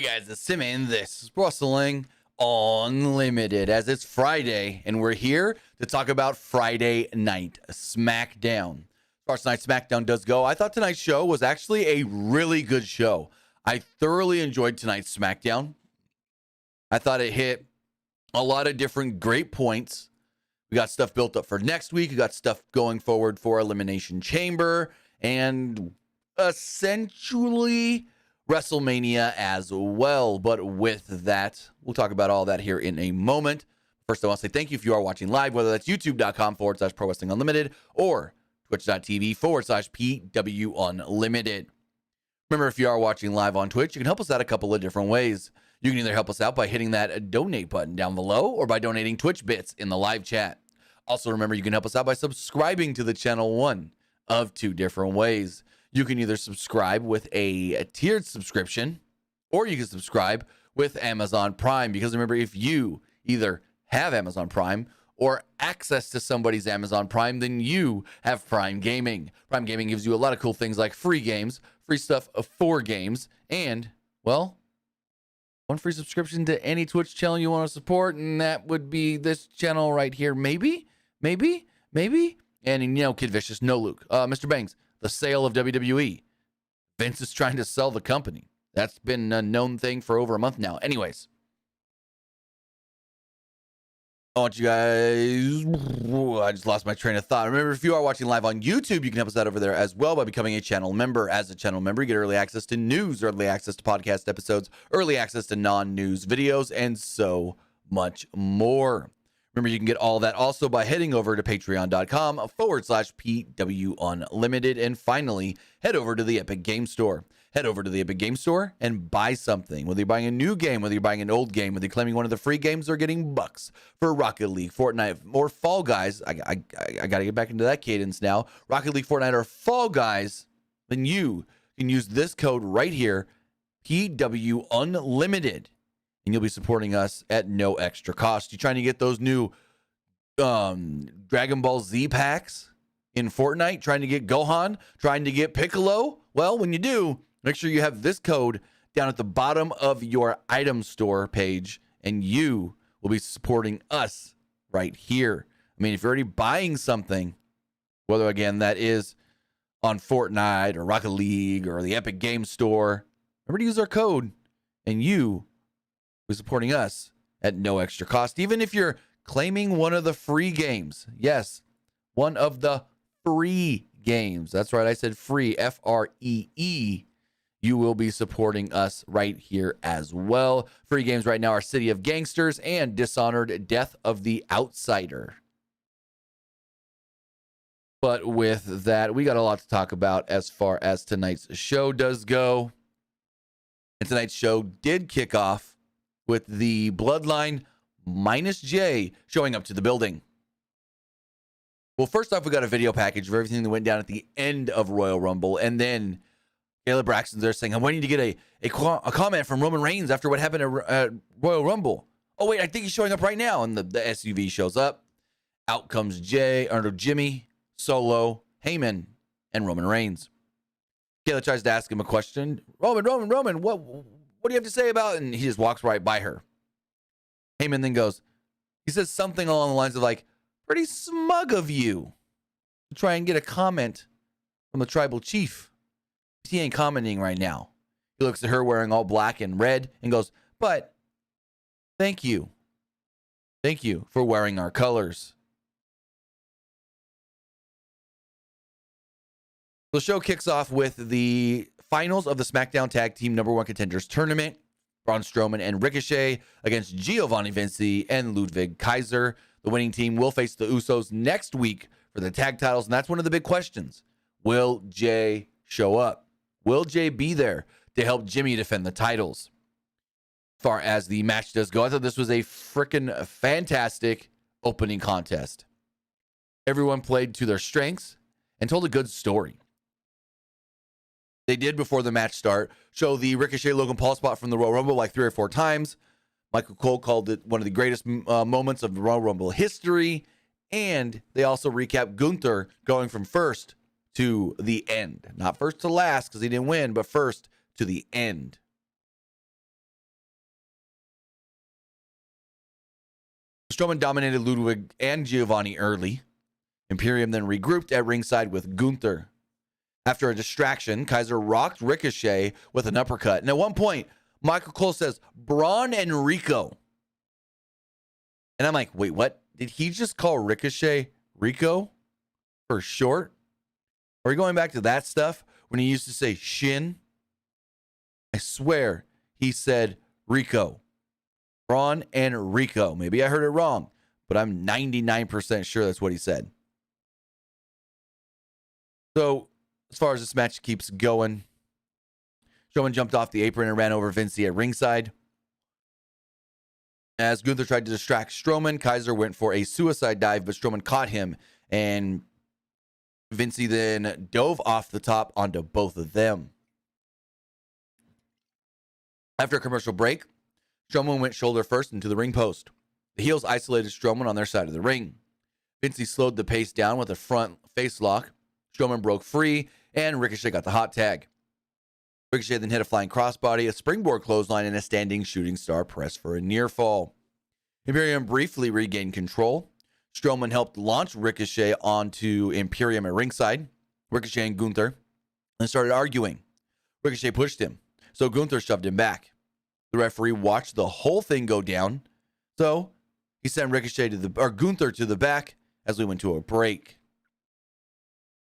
guys, it's Simi, and this is Wrestling Unlimited, as it's Friday, and we're here to talk about Friday Night Smackdown. As far as tonight's Smackdown does go, I thought tonight's show was actually a really good show. I thoroughly enjoyed tonight's Smackdown. I thought it hit a lot of different great points. We got stuff built up for next week. We got stuff going forward for Elimination Chamber, and essentially WrestleMania as well. But with that, we'll talk about all that here in a moment. First, I want to say thank you if you are watching live, whether that's youtube.com/Pro Wrestling Unlimited or twitch.tv/PW Unlimited. Remember, if you are watching live on Twitch, you can help us out a couple of different ways. You can either help us out by hitting that donate button down below or by donating Twitch bits in the live chat. Also, remember, you can help us out by subscribing to the channel one of two different ways. You can either subscribe with a tiered subscription, or you can subscribe with Amazon Prime. Because remember, if you either have Amazon Prime or access to somebody's Amazon Prime, then you have Prime Gaming. Prime Gaming gives you a lot of cool things like free games, free stuff for games, and, well, one free subscription to any Twitch channel you want to support, and that would be this channel right here. Maybe. And, you know, Kid Vicious, no Luke. Mr. Bangs, the sale of WWE. Vince is trying to sell the company. That's been a known thing for over a month now. Anyways, I want you guys... I just lost my train of thought. Remember, if you are watching live on YouTube, you can help us out over there as well by becoming a channel member. As a channel member, you get early access to news, early access to podcast episodes, early access to non-news videos, and so much more. Remember, you can get all that also by heading over to patreon.com/PW Unlimited. And finally, head over to the Epic Game Store. Head over to the Epic Game Store and buy something. Whether you're buying a new game, whether you're buying an old game, whether you're claiming one of the free games or getting bucks for Rocket League, Fortnite, or Fall Guys. I got to get back into that cadence now. Rocket League, Fortnite, or Fall Guys, then you can use this code right here, PW Unlimited. And you'll be supporting us at no extra cost. You trying to get those new Dragon Ball Z packs in Fortnite? Trying to get Gohan? Trying to get Piccolo? Well, when you do, make sure you have this code down at the bottom of your item store page, and you will be supporting us right here. I mean, if you're already buying something, whether, again, that is on Fortnite or Rocket League or the Epic Game Store, remember to use our code, and you supporting us at no extra cost. Even if you're claiming one of the free games. Yes, one of the free games. That's right, I said free, F-R-E-E. You will be supporting us right here as well. Free games right now are City of Gangsters and Dishonored: Death of the Outsider. But with that, we got a lot to talk about as far as tonight's show does go. And tonight's show did kick off with the Bloodline minus Jay showing up to the building. Well, first off, we got a video package of everything that went down at the end of Royal Rumble. And then Kayla Braxton's there saying, I'm waiting to get a comment from Roman Reigns after what happened at Royal Rumble. Oh, wait, I think he's showing up right now. And the SUV shows up. Out comes Jimmy, Solo, Heyman, and Roman Reigns. Kayla tries to ask him a question. Roman, what do you have to say about it? And he just walks right by her. Heyman then goes, he says something along the lines of like, pretty smug of you to try and get a comment from the tribal chief. He ain't commenting right now. He looks at her wearing all black and red and goes, but thank you. Thank you for wearing our colors. The show kicks off with the finals of the SmackDown Tag Team #1 Contenders Tournament. Braun Strowman and Ricochet against Giovanni Vinci and Ludwig Kaiser. The winning team will face the Usos next week for the tag titles, and that's one of the big questions. Will Jay show up? Will Jay be there to help Jimmy defend the titles? As far as the match does go, I thought this was a freaking fantastic opening contest. Everyone played to their strengths and told a good story. They did, before the match start, show the Ricochet Logan Paul spot from the Royal Rumble like 3 or 4 times. Michael Cole called it one of the greatest moments of the Royal Rumble history. And they also recapped Gunther going from first to the end. Not first to last because he didn't win, but first to the end. Strowman dominated Ludwig and Giovanni early. Imperium then regrouped at ringside with Gunther. After a distraction, Kaiser rocked Ricochet with an uppercut. And at one point, Michael Cole says, Braun and Rico. And I'm like, wait, what? Did he just call Ricochet Rico for short? Are we going back to that stuff when he used to say Shin? I swear he said Rico. Braun and Rico. Maybe I heard it wrong, but I'm 99% sure that's what he said. So, as far as this match keeps going, Strowman jumped off the apron and ran over Vinci at ringside. As Gunther tried to distract Strowman, Kaiser went for a suicide dive, but Strowman caught him, and Vinci then dove off the top onto both of them. After a commercial break, Strowman went shoulder first into the ring post. The heels isolated Strowman on their side of the ring. Vinci slowed the pace down with a front face lock. Strowman broke free, and Ricochet got the hot tag. Ricochet then hit a flying crossbody, a springboard clothesline, and a standing shooting star press for a near fall. Imperium briefly regained control. Strowman helped launch Ricochet onto Imperium at ringside. Ricochet and Gunther then started arguing. Ricochet pushed him, so Gunther shoved him back. The referee watched the whole thing go down, so he sent Gunther to the back as we went to a break.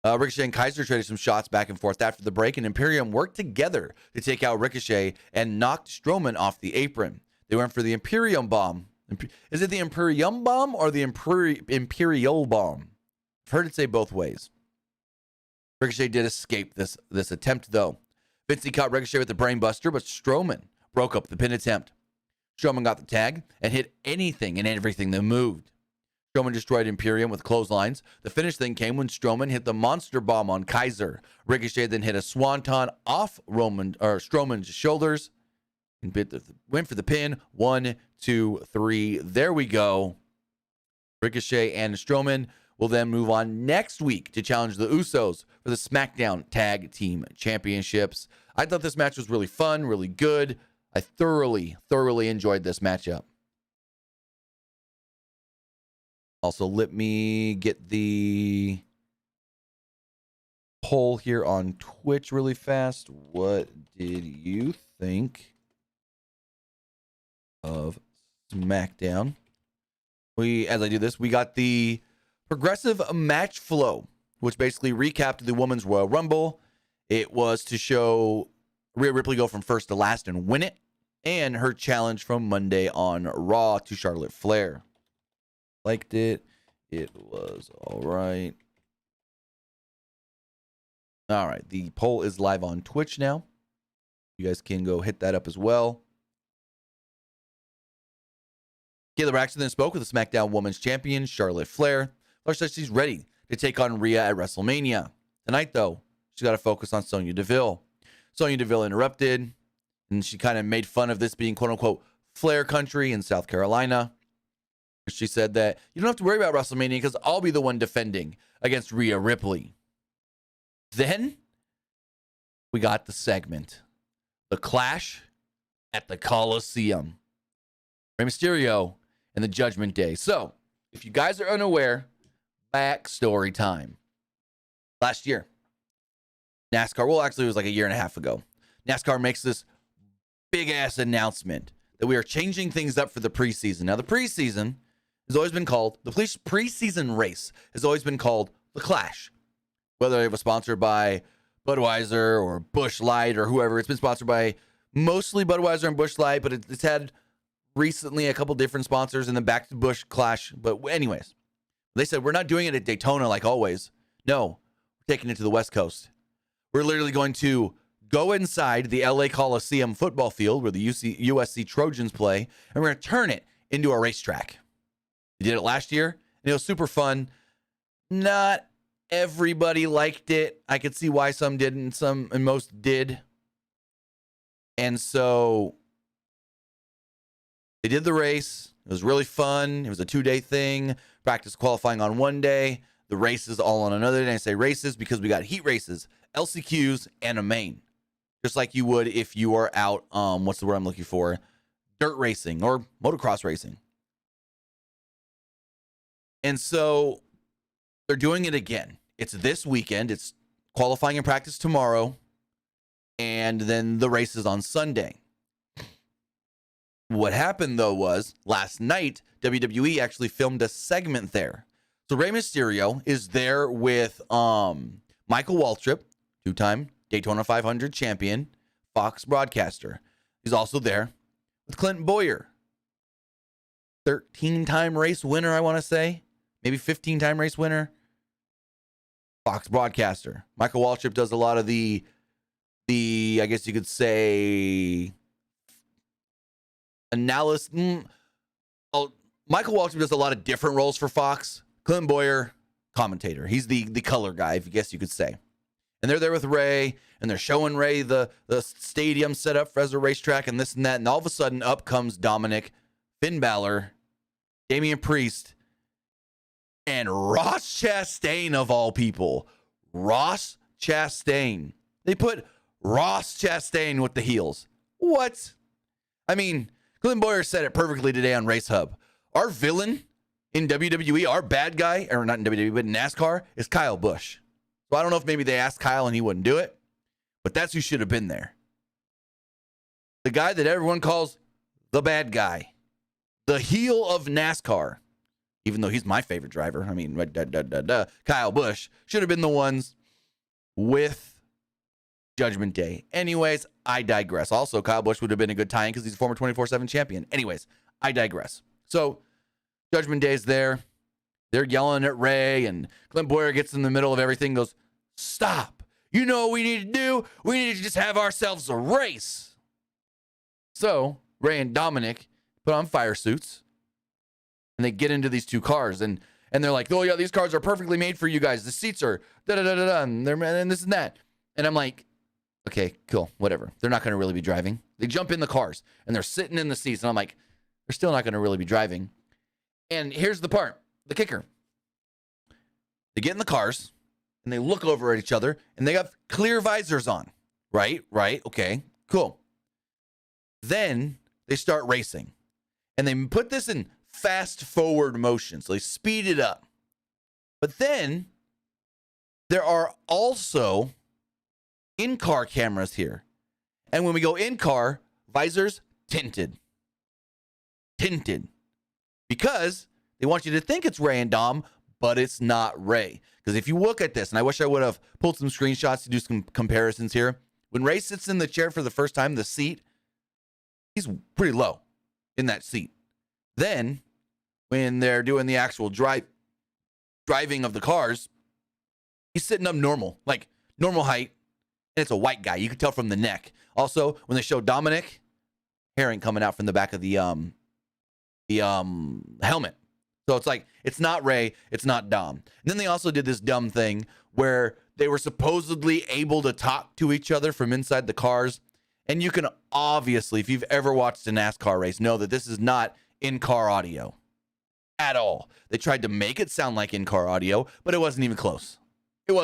Ricochet and Kaiser traded some shots back and forth after the break, and Imperium worked together to take out Ricochet and knocked Strowman off the apron. They went for the Imperium bomb. Is it the Imperium bomb or the Imperial bomb? I've heard it say both ways. Ricochet did escape this attempt, though. Vinci caught Ricochet with the brainbuster, but Strowman broke up the pin attempt. Strowman got the tag and hit anything and everything that moved. Strowman destroyed Imperium with clotheslines. The finish thing came when Strowman hit the monster bomb on Kaiser. Ricochet then hit a swanton off Strowman's shoulders and went for the pin. 1, 2, 3. There we go. Ricochet and Strowman will then move on next week to challenge the Usos for the Smackdown Tag Team Championships. I thought this match was really fun, really good. I thoroughly enjoyed this matchup. Also, let me get the poll here on Twitch really fast. What did you think of SmackDown? As I do this, we got the progressive match flow, which basically recapped the Women's Royal Rumble. It was to show Rhea Ripley go from first to last and win it, and her challenge from Monday on Raw to Charlotte Flair. Liked it. It was all right. All right. The poll is live on Twitch now. You guys can go hit that up as well. Kayla Braxton then spoke with the SmackDown Women's Champion, Charlotte Flair. Flair says she's ready to take on Rhea at WrestleMania. Tonight, though, she's got to focus on Sonya Deville. Sonya Deville interrupted, and she kind of made fun of this being quote-unquote Flair country in South Carolina. She said that you don't have to worry about WrestleMania because I'll be the one defending against Rhea Ripley. Then we got the segment, the Clash at the Coliseum. Rey Mysterio and the Judgment Day. So, if you guys are unaware, backstory time. Last year, NASCAR, well, actually, it was like a year and a half ago. NASCAR makes this big-ass announcement that we are changing things up for the preseason. Now, the preseason has always been called, the preseason race has always been called the Clash. Whether it was sponsored by Budweiser or Busch Light or whoever, it's been sponsored by mostly Budweiser and Busch Light, but it's had recently a couple different sponsors and then back to Busch Clash. But anyways, they said, we're not doing it at Daytona like always. No, we're taking it to the West Coast. We're literally going to go inside the LA Coliseum football field where the USC Trojans play, and we're going to turn it into a racetrack. We did it last year, and it was super fun. Not everybody liked it. I could see why some didn't, and most did. And so they did the race. It was really fun. It was a 2-day thing. Practice qualifying on one day. The races all on another day. I say races because we got heat races, LCQs, and a main. Just like you would if you are out, what's the word I'm looking for? Dirt racing or motocross racing. And so they're doing it again. It's this weekend. It's qualifying and practice tomorrow. And then the race is on Sunday. What happened, though, was last night, WWE actually filmed a segment there. So Rey Mysterio is there with Michael Waltrip, two-time Daytona 500 champion, Fox broadcaster. He's also there with Clint Boyer, 13-time race winner, I want to say. Maybe 15-time race winner. Fox broadcaster. Michael Waltrip does a lot of the I guess you could say, analysis. Michael Waltrip does a lot of different roles for Fox. Clint Boyer, commentator. He's the color guy, I guess you could say. And they're there with Ray, and they're showing Ray the stadium set up as a racetrack and this and that. And all of a sudden, up comes Dominic, Finn Balor, Damian Priest, and Ross Chastain, of all people. Ross Chastain. They put Ross Chastain with the heels. What? I mean, Clint Boyer said it perfectly today on Race Hub. Our villain in WWE, our bad guy, or not in WWE, but in NASCAR, is Kyle Busch. So I don't know if maybe they asked Kyle and he wouldn't do it, but that's who should have been there. The guy that everyone calls the bad guy. The heel of NASCAR. Even though he's my favorite driver. I mean, Kyle Busch should have been the ones with Judgment Day. Anyways, I digress. Also, Kyle Busch would have been a good tie-in because he's a former 24/7 champion. Anyways, I digress. So, Judgment Day's there. They're yelling at Ray, and Clint Boyer gets in the middle of everything, goes, stop. You know what we need to do? We need to just have ourselves a race. So, Ray and Dominic put on fire suits, and they get into these two cars, and they're like, oh, yeah, these cars are perfectly made for you guys. The seats are da-da-da-da-da, and they're and this and that. And I'm like, okay, cool, whatever. They're not going to really be driving. They jump in the cars, and they're sitting in the seats, and I'm like, they're still not going to really be driving. And here's the part, the kicker. They get in the cars, and they look over at each other, and they got clear visors on. Right, okay, cool. Then they start racing, and they put this in fast forward motion, so they speed it up. But then there are also in-car cameras here. And when we go in-car, visors tinted. Because they want you to think it's Ray and Dom, but it's not Ray. Because if you look at this, and I wish I would have pulled some screenshots to do some comparisons here. When Ray sits in the chair for the first time, the seat, he's pretty low in that seat. Then, when they're doing the actual driving of the cars, he's sitting up normal, like normal height, and it's a white guy. You can tell from the neck. Also, when they show Dominic, hair ain't coming out from the back of the helmet. So it's like, it's not Ray, it's not Dom. And then they also did this dumb thing where they were supposedly able to talk to each other from inside the cars. And you can obviously, if you've ever watched a NASCAR race, know that this is not in-car audio at all. They tried to make it sound like in-car audio, but it wasn't even close. But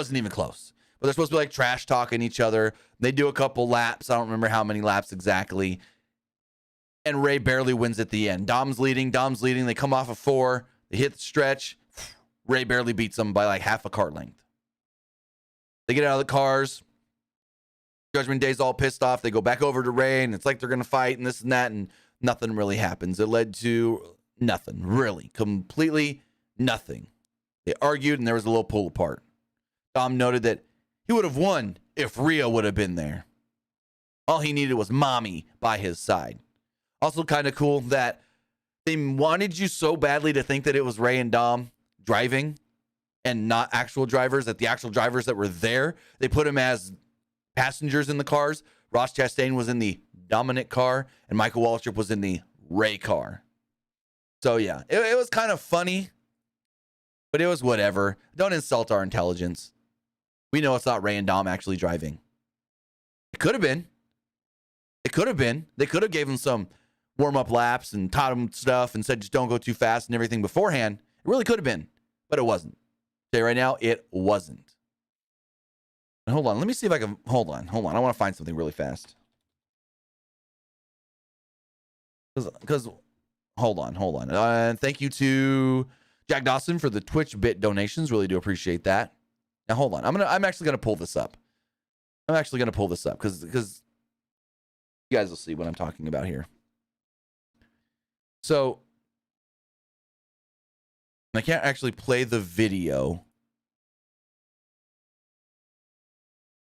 they're supposed to be like trash talking each other. They do a couple laps. I don't remember how many laps exactly. And Ray barely wins at the end. Dom's leading. They come off of 4. They hit the stretch. Ray barely beats them by like half a car length. They get out of the cars. Judgment Day's all pissed off. They go back over to Ray, and it's like they're going to fight and this and that, and nothing really happens. It led to nothing, really. Completely nothing. They argued, and there was a little pull apart. Dom noted that he would have won if Rhea would have been there. All he needed was mommy by his side. Also kind of cool that they wanted you so badly to think that it was Ray and Dom driving and not actual drivers, that the actual drivers that were there, they put them as passengers in the cars. Ross Chastain was in the Dominic car, and Michael Waltrip was in the Ray car. So, yeah, it was kind of funny, but it was whatever. Don't insult our intelligence. We know it's not Ray and Dom actually driving. It could have been. They could have gave him some warm-up laps and taught him stuff and said just don't go too fast and everything beforehand. It really could have been, but it wasn't. Say right now, it wasn't. And hold on, let me see if I can. Hold on. I want to find something really fast. Because hold on. Thank you to Jack Dawson for the Twitch bit donations. Really do appreciate that. Now hold on. I'm actually gonna pull this up. Because you guys will see what I'm talking about here. So I can't actually play the video,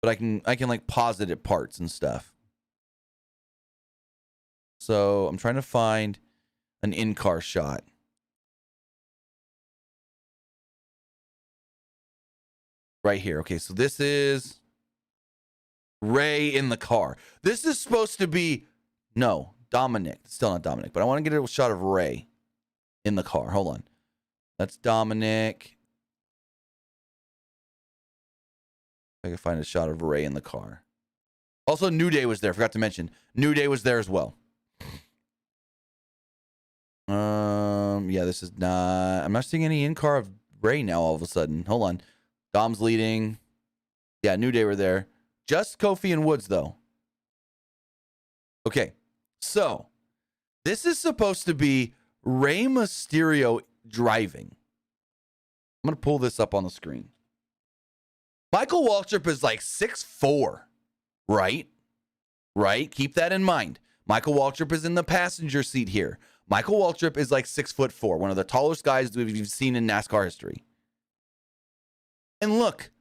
but I can like pause it at parts and stuff. So I'm trying to find an in-car shot. Right here. Okay, so this is Ray in the car. This is supposed to be, no, Dominic. It's still not Dominic, but I want to get a shot of Ray in the car. Hold on. That's Dominic. I can find a shot of Ray in the car. Also, New Day was there. Forgot to mention. New Day was there as well. Yeah, this is not, I'm not seeing any in-car of Ray now all of a sudden. Hold on. Dom's leading. Yeah, New Day were there. Just Kofi and Woods, though. Okay, so this is supposed to be Rey Mysterio driving. I'm going to pull this up on the screen. Michael Waltrip is like 6'4", right? Right? Keep that in mind. Michael Waltrip is in the passenger seat here. Michael Waltrip is like 6'4", one of the tallest guys we've seen in NASCAR history. And look,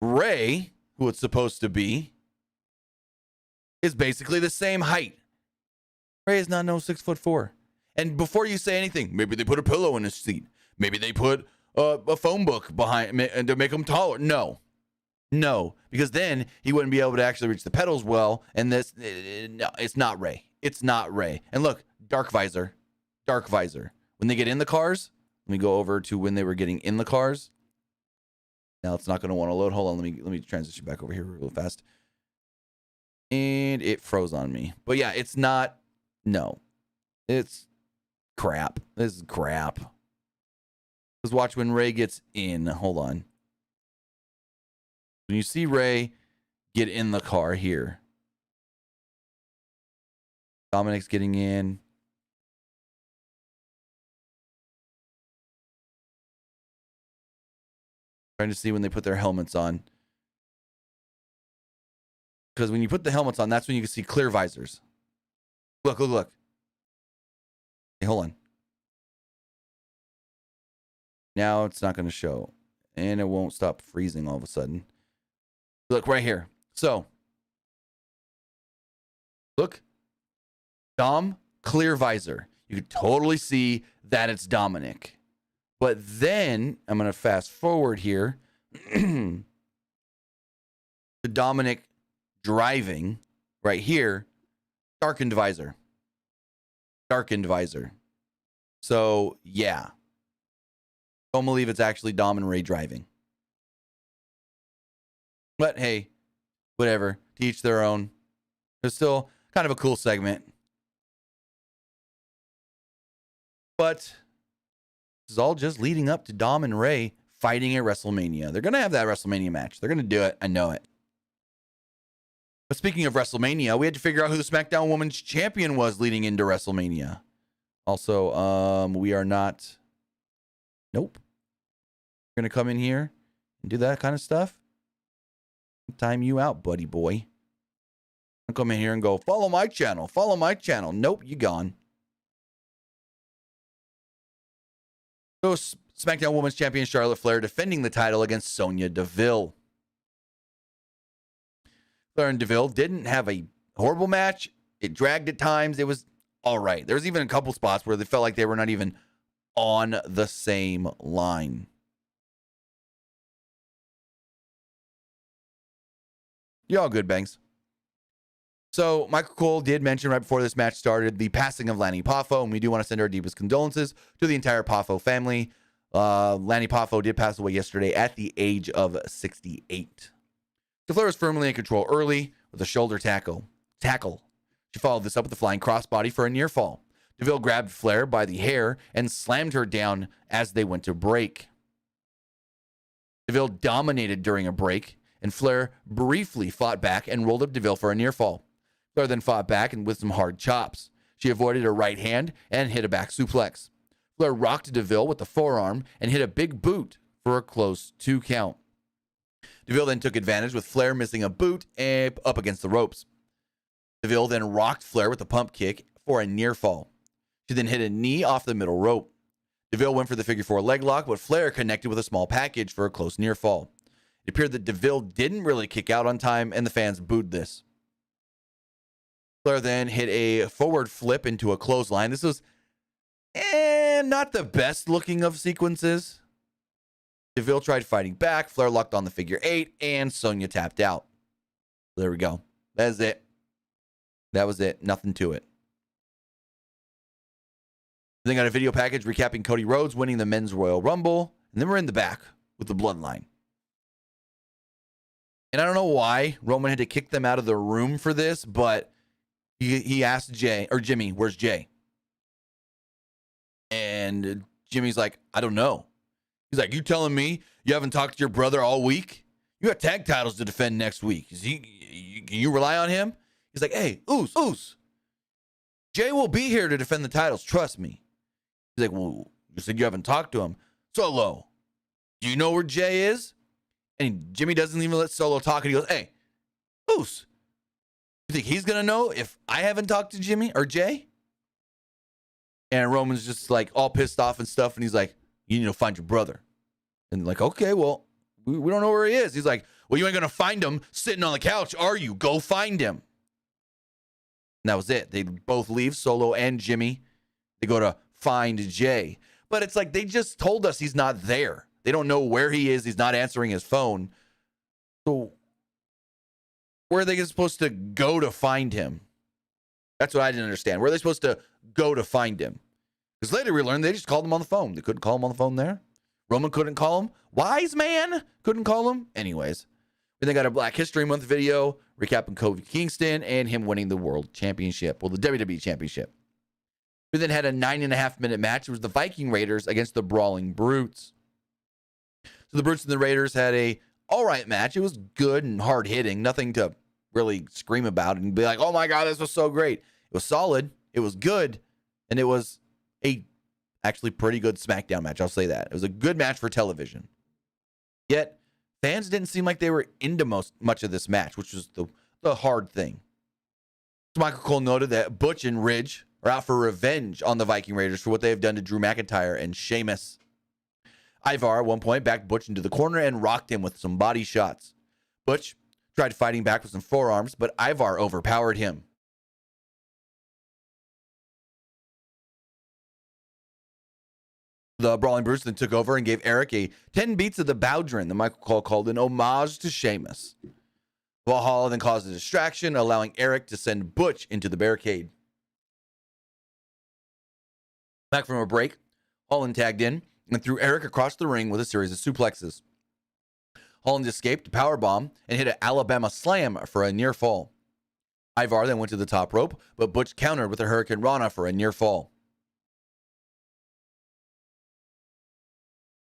Ray, who it's supposed to be, is basically the same height. Ray is not no 6'4". And before you say anything, maybe they put a pillow in his seat. Maybe they put a phone book behind to make him taller. No, because then he wouldn't be able to actually reach the pedals well. And this, no, it's not Ray. It's not Ray. And look, dark visor. When they get in the cars, let me go over to when they were getting in the cars. Now it's not going to want to load. Hold on, let me transition back over here real fast. And it froze on me. But yeah, it's not. No, it's crap. This is crap. Let's watch when Ray gets in. Hold on. When you see Ray get in the car here, Dominic's getting in. Trying to see when they put their helmets on. Because when you put the helmets on, that's when you can see clear visors. Look. Hey, hold on. Now it's not going to show. And it won't stop freezing all of a sudden. Look right here. So, look. Dom, clear visor. You can totally see that it's Dominic. But then, I'm going to fast forward here. The Dominic driving right here. Darkened visor. So, yeah. Don't believe it's actually Dom and Ray driving. But hey, whatever. To each their own. It's still kind of a cool segment. But this is all just leading up to Dom and Ray fighting at WrestleMania. They're going to have that WrestleMania match. They're going to do it. I know it. But speaking of WrestleMania, we had to figure out who the SmackDown Women's Champion was leading into WrestleMania. Also, we are not... Nope. We're going to come in here and do that kind of stuff. Time you out, buddy boy. I'll come in here and go, follow my channel. Nope, you gone. So, SmackDown Women's Champion Charlotte Flair defending the title against Sonya Deville. Flair and Deville didn't have a horrible match. It dragged at times. It was all right. There was even a couple spots where they felt like they were not even on the same line. You're all good, Banks. So, Michael Cole did mention right before this match started the passing of Lanny Poffo, and we do want to send our deepest condolences to the entire Poffo family. Lanny Poffo did pass away yesterday at the age of 68. Flair was firmly in control early with a shoulder tackle. She followed this up with a flying crossbody for a near fall. Deville grabbed Flair by the hair and slammed her down as they went to break. Deville dominated during a break, and Flair briefly fought back and rolled up Deville for a near fall. Flair then fought back and with some hard chops. She avoided a right hand and hit a back suplex. Flair rocked DeVille with the forearm and hit a big boot for a close 2 count. DeVille then took advantage with Flair missing a boot and up against the ropes. DeVille then rocked Flair with a pump kick for a near fall. She then hit a knee off the middle rope. DeVille went for the figure 4 leg lock, but Flair connected with a small package for a close near fall. It appeared that DeVille didn't really kick out on time, and the fans booed this. Flair then hit a forward flip into a clothesline. This was not the best looking of sequences. DeVille tried fighting back. Flair locked on the figure 8, and Sonya tapped out. There we go. That's it. That was it. Nothing to it. Then got a video package recapping Cody Rhodes winning the Men's Royal Rumble. And then we're in the back with the Bloodline. And I don't know why Roman had to kick them out of the room for this, but he asked Jimmy, where's Jay? And Jimmy's like, I don't know. He's like, you telling me you haven't talked to your brother all week? You got tag titles to defend next week. Can you rely on him? He's like, hey, Oos. Jay will be here to defend the titles. Trust me. He's like, well, you said you haven't talked to him. Solo, do you know where Jay is? And Jimmy doesn't even let Solo talk. And he goes, hey, Oos, you think he's going to know if I haven't talked to Jimmy or Jay? And Roman's just like all pissed off and stuff. And he's like, you need to find your brother. And like, okay, well, we don't know where he is. He's like, well, you ain't going to find him sitting on the couch, are you? Go find him. And that was it. They both leave, Solo and Jimmy. They go to find Jay. But it's like they just told us he's not there. They don't know where he is. He's not answering his phone. So where are they supposed to go to find him? That's what I didn't understand. Where are they supposed to go to find him? Because later we learned they just called him on the phone. They couldn't call him on the phone there. Roman couldn't call him. Wise man couldn't call him. Anyways, we then got a Black History Month video recapping Kofi Kingston and him winning the World Championship. Well, the WWE Championship. We then had a 9.5-minute match. It was the Viking Raiders against the Brawling Brutes. So the Brutes and the Raiders had a all right match. It was good and hard hitting. Nothing to really scream about and be like, oh my God, this was so great. It was solid. It was good. And it was a actually pretty good SmackDown match. I'll say that. It was a good match for television. Yet, fans didn't seem like they were into much of this match, which was the hard thing. So Michael Cole noted that Butch and Ridge are out for revenge on the Viking Raiders for what they have done to Drew McIntyre and Sheamus. Ivar, at one point, backed Butch into the corner and rocked him with some body shots. Butch tried fighting back with some forearms, but Ivar overpowered him. The Brawling Brutes then took over and gave Eric a 10 beats of the Bowdrin that Michael Cole called an homage to Sheamus. Valhalla then caused a distraction, allowing Eric to send Butch into the barricade. Back from a break, Holland tagged in and threw Eric across the ring with a series of suplexes. Holland escaped a powerbomb and hit an Alabama slam for a near fall. Ivar then went to the top rope, but Butch countered with a Hurricane Rana for a near fall.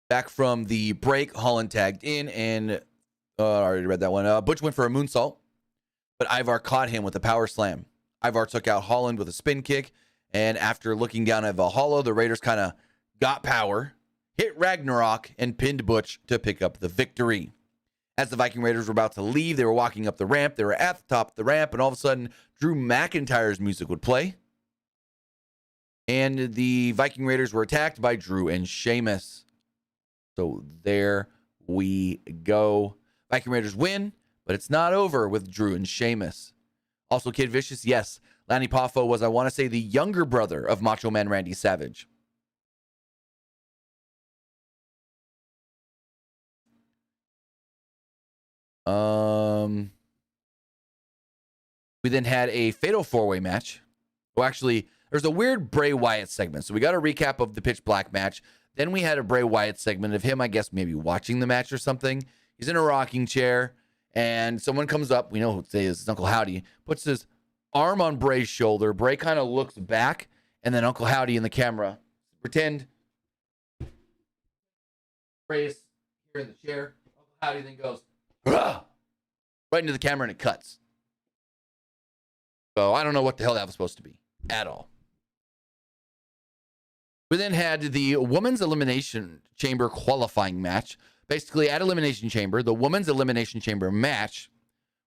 Back from the break, Holland tagged in and I already read that one. Butch went for a moonsault, but Ivar caught him with a power slam. Ivar took out Holland with a spin kick, and after looking down at Valhalla, the Raiders kind of got power, hit Ragnarok, and pinned Butch to pick up the victory. As the Viking Raiders were about to leave, they were walking up the ramp. They were at the top of the ramp, and all of a sudden, Drew McIntyre's music would play. And the Viking Raiders were attacked by Drew and Sheamus. So there we go. Viking Raiders win, but it's not over with Drew and Sheamus. Also, Kid Vicious, yes, Lanny Poffo was, I want to say, the younger brother of Macho Man Randy Savage. We then had a fatal four-way match. Well, actually, there's a weird Bray Wyatt segment. So we got a recap of the Pitch Black match. Then we had a Bray Wyatt segment of him, I guess, maybe watching the match or something. He's in a rocking chair, and someone comes up. We know who it is. It's Uncle Howdy. Puts his arm on Bray's shoulder. Bray kind of looks back, and then Uncle Howdy in the camera. Pretend Bray's here in the chair. Uncle Howdy then goes, "Rah!" Right into the camera, and it cuts. So I don't know what the hell that was supposed to be at all. We then had the Women's Elimination Chamber qualifying match. Basically, at Elimination Chamber, the Women's Elimination Chamber match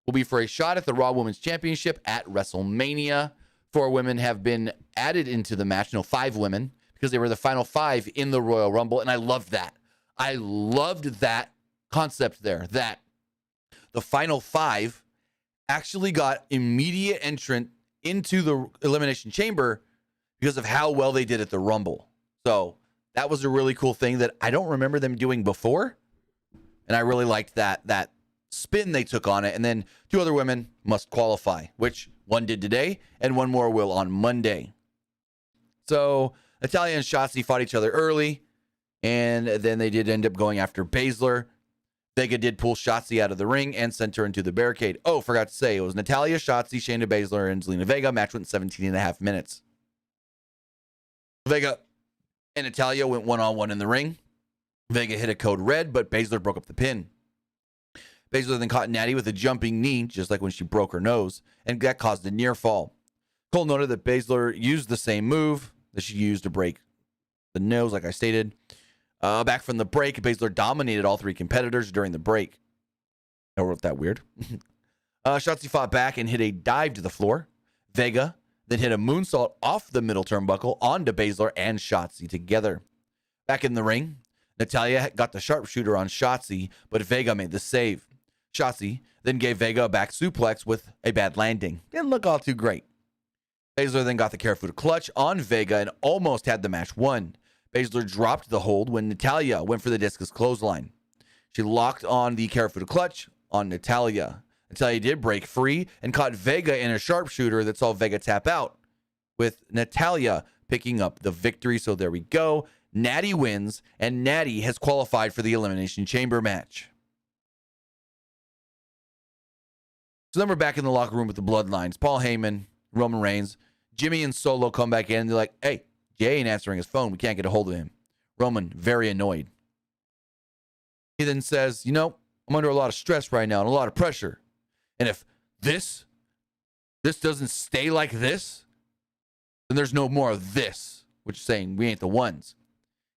will be for a shot at the Raw Women's Championship at WrestleMania. 4 women have been added into the match. No, 5 women, because they were the final 5 in the Royal Rumble, and I loved that. I loved that concept there, that the final 5 actually got immediate entrant into the Elimination Chamber because of how well they did at the Rumble. So that was a really cool thing that I don't remember them doing before. And I really liked that spin they took on it. And then 2 other women must qualify, which one did today and one more will on Monday. So Natalya and Shotzi fought each other early, and then they did end up going after Baszler. Vega did pull Shotzi out of the ring and sent her into the barricade. Oh, forgot to say, it was Natalya, Shotzi, Shayna Baszler, and Zelina Vega. Match went 17 and a half minutes. Vega and Natalya went one-on-one in the ring. Vega hit a code red, but Baszler broke up the pin. Baszler then caught Natty with a jumping knee, just like when she broke her nose, and that caused a near fall. Cole noted that Baszler used the same move that she used to break the nose, like I stated. Back from the break, Baszler dominated all 3 competitors during the break. I wrote that weird. Shotzi fought back and hit a dive to the floor. Vega then hit a moonsault off the middle turnbuckle onto Baszler and Shotzi together. Back in the ring, Natalya got the sharpshooter on Shotzi, but Vega made the save. Shotzi then gave Vega a back suplex with a bad landing. Didn't look all too great. Baszler then got the Karafuda clutch on Vega and almost had the match won. Baszler dropped the hold when Natalya went for the discus clothesline. She locked on the Karafuda clutch on Natalya. Natalya did break free and caught Vega in a sharpshooter that saw Vega tap out, with Natalya picking up the victory. So there we go. Natty wins, and Natty has qualified for the Elimination Chamber match. So then we're back in the locker room with the Bloodlines. Paul Heyman, Roman Reigns, Jimmy and Solo come back in, and they're like, hey, Jay ain't answering his phone. We can't get a hold of him. Roman, very annoyed. He then says, I'm under a lot of stress right now and a lot of pressure. And if this doesn't stay like this, then there's no more of this, which is saying we ain't the ones.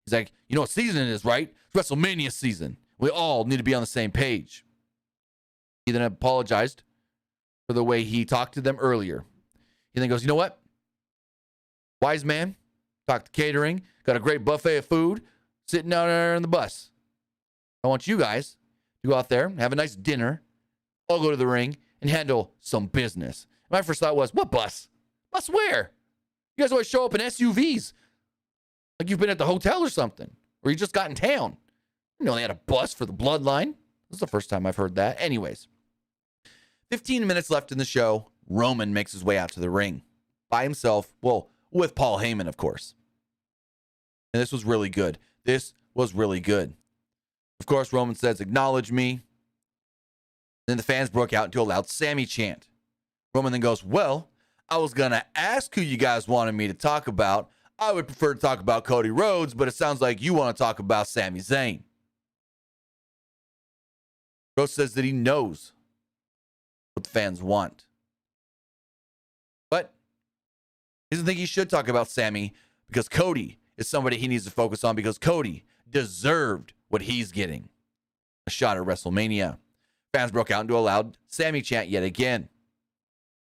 He's like, you know what season it is, right? It's WrestleMania season. We all need to be on the same page. He then apologized for the way he talked to them earlier. He then goes, you know what? Wise man, talked to catering, got a great buffet of food sitting down there in the bus. I want you guys to go out there, have a nice dinner. I'll go to the ring and handle some business. My first thought was, what bus? Bus where? You guys always show up in SUVs. Like you've been at the hotel or something. Or you just got in town. They had a bus for the Bloodline. This is the first time I've heard that. Anyways, 15 minutes left in the show. Roman makes his way out to the ring. By himself. Well, with Paul Heyman, of course. And this was really good. Of course, Roman says, acknowledge me. Then the fans broke out into a loud Sami chant. Roman then goes, well, I was going to ask who you guys wanted me to talk about. I would prefer to talk about Cody Rhodes, but it sounds like you want to talk about Sami Zayn. Rhodes says that he knows what the fans want. But he doesn't think he should talk about Sami because Cody is somebody he needs to focus on because Cody deserved what he's getting. A shot at WrestleMania. Fans broke out into a loud Sami chant yet again.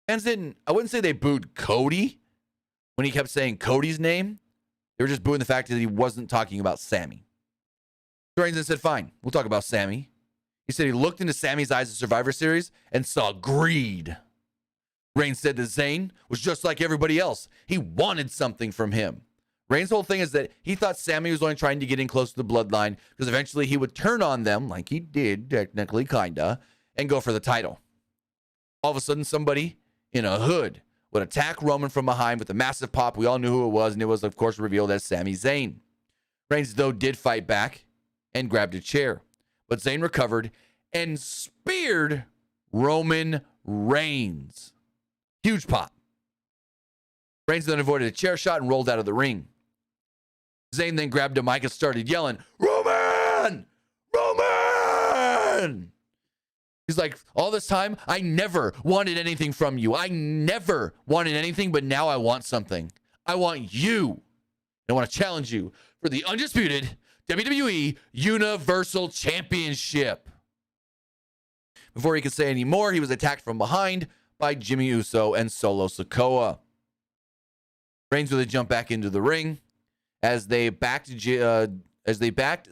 Fans I wouldn't say they booed Cody when he kept saying Cody's name. They were just booing the fact that he wasn't talking about Sami. Reigns then said, fine, we'll talk about Sami. He said he looked into Sami's eyes in Survivor Series and saw greed. Reigns said that Zayn was just like everybody else. He wanted something from him. Reigns' whole thing is that he thought Sami was only trying to get in close to the Bloodline because eventually he would turn on them, like he did, technically, kinda, and go for the title. All of a sudden, somebody in a hood would attack Roman from behind with a massive pop. We all knew who it was, and it was, of course, revealed as Sami Zayn. Reigns, though, did fight back and grabbed a chair. But Zayn recovered and speared Roman Reigns. Huge pop. Reigns then avoided a chair shot and rolled out of the ring. Zayn then grabbed a mic and started yelling, Roman! Roman! He's like, all this time, I never wanted anything from you. I never wanted anything, but now I want something. I want you. I want to challenge you for the undisputed WWE Universal Championship. Before he could say any more, he was attacked from behind by Jimmy Uso and Solo Sikoa. Reigns with a jump back into the ring as they backed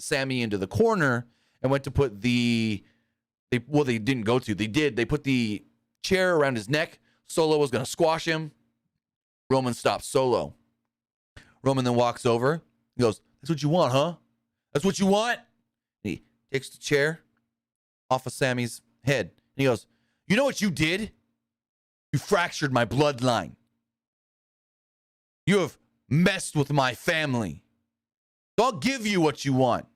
Sami into the corner and went to put they didn't go to. They did. They put the chair around his neck. Solo was going to squash him. Roman stops Solo. Roman then walks over. He goes, "That's what you want, huh? That's what you want?" And he takes the chair off of Sami's head. And he goes, "You know what you did? You fractured my bloodline. You have messed with my family. So I'll give you what you want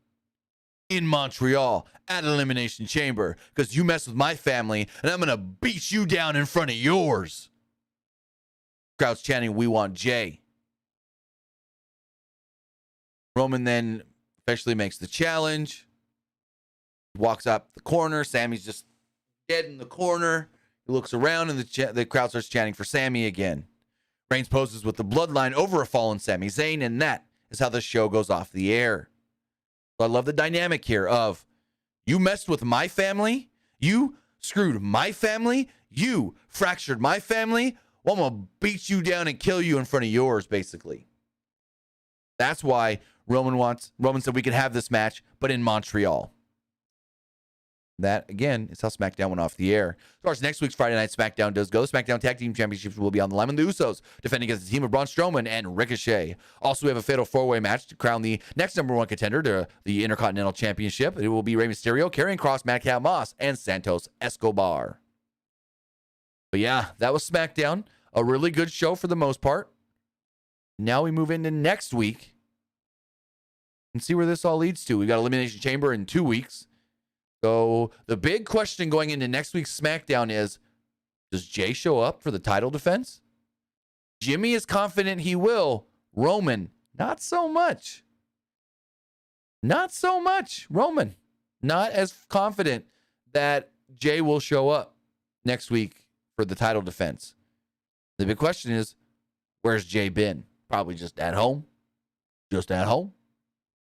in Montreal at Elimination Chamber because you messed with my family and I'm going to beat you down in front of yours." Crowd's chanting, "We want Jay." Roman then officially makes the challenge. Walks up the corner. Sami's just dead in the corner. He looks around and the crowd starts chanting for Sami again. Reigns poses with the bloodline over a fallen Sami Zayn, and that is how the show goes off the air. So I love the dynamic here of you messed with my family, you screwed my family, you fractured my family. Well, I'm going to beat you down and kill you in front of yours, basically. That's why Roman said we could have this match, but in Montreal. That, again, is how SmackDown went off the air. As far as next week's Friday Night SmackDown does go, the SmackDown Tag Team Championships will be on the line with the Usos, defending against the team of Braun Strowman and Ricochet. Also, we have a fatal four-way match to crown the next number one contender to the Intercontinental Championship. It will be Rey Mysterio, Karrion Kross, Madcap Moss, and Santos Escobar. But yeah, that was SmackDown. A really good show for the most part. Now we move into next week and see where this all leads to. We've got Elimination Chamber in 2 weeks. So the big question going into next week's SmackDown is, does Jay show up for the title defense? Jimmy is confident he will. Roman, not so much. Not so much. Roman, not as confident that Jay will show up next week for the title defense. The big question is, where's Jay been? Probably just at home. Just at home.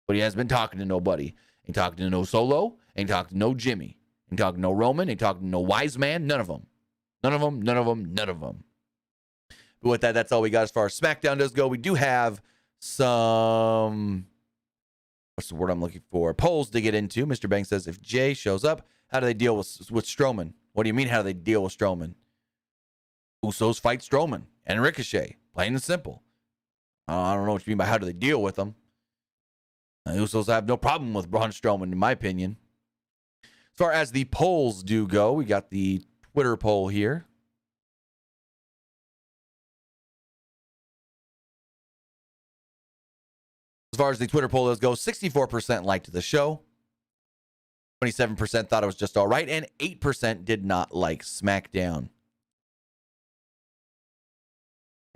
But he hasn't been talking to nobody. Ain't talking to no Solo. Ain't talking to no Jimmy. Ain't talking to no Roman. Ain't talking to no Wise Man. None of them. None of them. None of them. None of them. But with that, that's all we got as far as SmackDown does go. We do have some, what's the word I'm looking for? Polls to get into. Mr. Banks says, if Jay shows up, how do they deal with Strowman? What do you mean, how do they deal with Strowman? Usos fight Strowman and Ricochet. Plain and simple. I don't know what you mean by how do they deal with them. Usos have no problem with Braun Strowman, in my opinion. As far as the polls do go, we got the Twitter poll here. As far as the Twitter poll does go, 64% liked the show. 27% thought it was just all right, and 8% did not like SmackDown.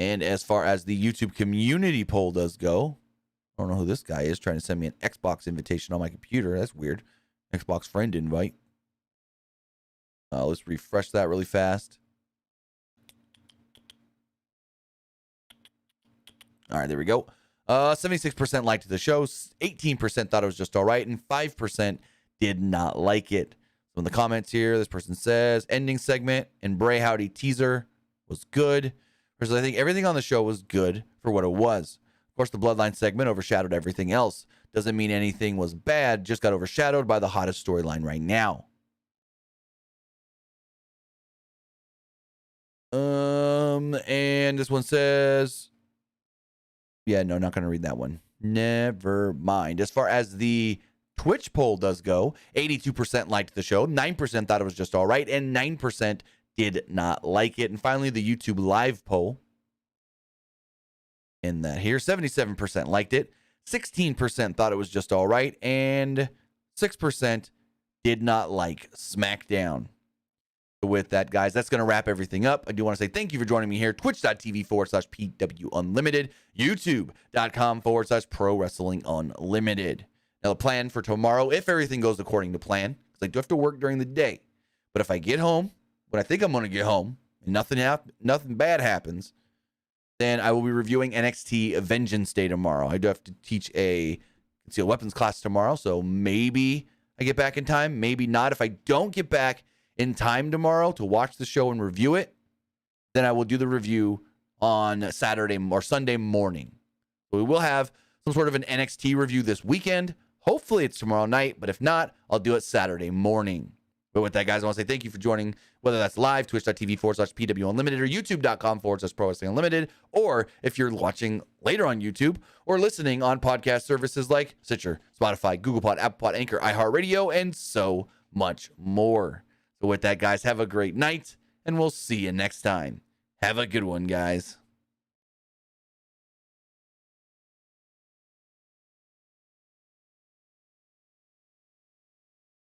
And as far as the YouTube community poll does go, I don't know who this guy is trying to send me an Xbox invitation on my computer. That's weird. Xbox friend invite. Let's refresh that really fast. All right, there we go. 76% liked the show. 18% thought it was just all right. And 5% did not like it. So in the comments here, this person says, ending segment and Bray Howdy teaser was good. Because I think everything on the show was good for what it was. Of course, the Bloodline segment overshadowed everything else. Doesn't mean anything was bad, just got overshadowed by the hottest storyline right now. And this one says, yeah, no, not going to read that one. Never mind. As far as the Twitch poll does go, 82% liked the show, 9% thought it was just all right, and 9% did not like it. And finally, the YouTube live poll. In that here, 77% liked it, 16% thought it was just all right, and 6% did not like SmackDown. So with that, guys, that's going to wrap everything up. I do want to say thank you for joining me here. Twitch.tv/PW Unlimited, YouTube.com/Pro Wrestling Unlimited. Now, the plan for tomorrow, if everything goes according to plan, because I do have to work during the day, but if I get home, when I think I'm going to get home, and nothing bad happens, then I will be reviewing NXT Vengeance Day tomorrow. I do have to teach a concealed weapons class tomorrow, so maybe I get back in time, maybe not. If I don't get back in time tomorrow to watch the show and review it, then I will do the review on Saturday or Sunday morning. So we will have some sort of an NXT review this weekend. Hopefully it's tomorrow night, but if not, I'll do it Saturday morning. But with that, guys, I want to say thank you for joining, whether that's live, twitch.tv/PW Unlimited, or youtube.com/Pro Wrestling Unlimited, or if you're watching later on YouTube, or listening on podcast services like Stitcher, Spotify, Google Pod, Apple Pod, Anchor, iHeartRadio, and so much more. So with that, guys, have a great night, and we'll see you next time. Have a good one, guys.